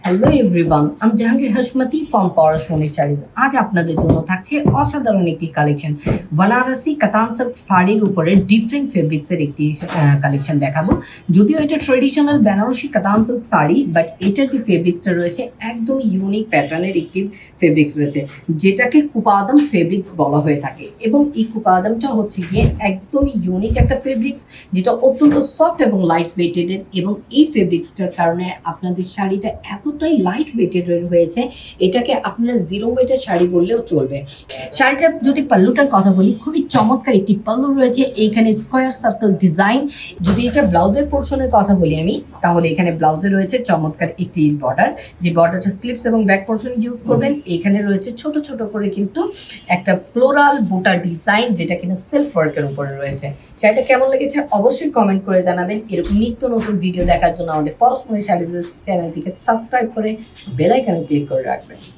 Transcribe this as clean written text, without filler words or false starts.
Hello everyone, আমি Jahangir হাশমতি from পরশমণি sari. আজ আপনাদের জন্য থাকছে অসাধারণ একটি কালেকশন, বানারসি কাতান সিল্ক শাড়ির উপরে ডিফারেন্ট ফেব্রিক্সের একটি কালেকশন দেখাবো। যদিও এটা ট্রেডিশনাল বেনারসি কাতান সিল্ক শাড়ি, বাট এটার যে ফেব্রিক্সটা রয়েছে একদমই ইউনিক প্যাটার্নের একটি ফেব্রিক্স রয়েছে, যেটাকে কুপাদম ফেব্রিক্স বলা হয়ে থাকে। এবং এই কুপাদমটা হচ্ছে গিয়ে একদমই ইউনিক একটা ফেব্রিক্স, যেটা অত্যন্ত সফট এবং লাইট ওয়েটেডের। এবং এই ফেব্রিক্সটার কারণে আপনাদের শাড়িটা এতটাই লাইট ওয়েটেড হয়েছে, এটাকে আপনারা জিরো ওয়েটের শাড়ি বললেও চলবে। শাড়িটার যদি পাল্লুটার কথা বলি, খুবই চমৎকার একটি পাল্লু রয়েছে। এইখানে স্কোয়ার সার্কেল ডিজাইন। যদি এটা ব্লাউজের পোর্শনের কথা বলি আমি, তাহলে এখানে ব্লাউজে রয়েছে চমৎকার একটি বর্ডার, যে বর্ডারটা স্লিপস এবং ব্যাক পোর্শন ইউজ করবেন। এখানে রয়েছে ছোট ছোট করে কিন্তু একটা ফ্লোরাল বুটা ডিজাইন, যেটা কিনা সেলফ ওয়ার্কের উপরে রয়েছে। শাড়িটা কেমন লেগেছে অবশ্যই কমেন্ট করে জানাবেন। এরকম নিত্য নতুন ভিডিও দেখার জন্য আমাদের পরশমণি শাড়িজ চ্যানেলটিকে সাবস্ক্রাইব করে বেল আইকনে ক্লিক করে রাখবেন।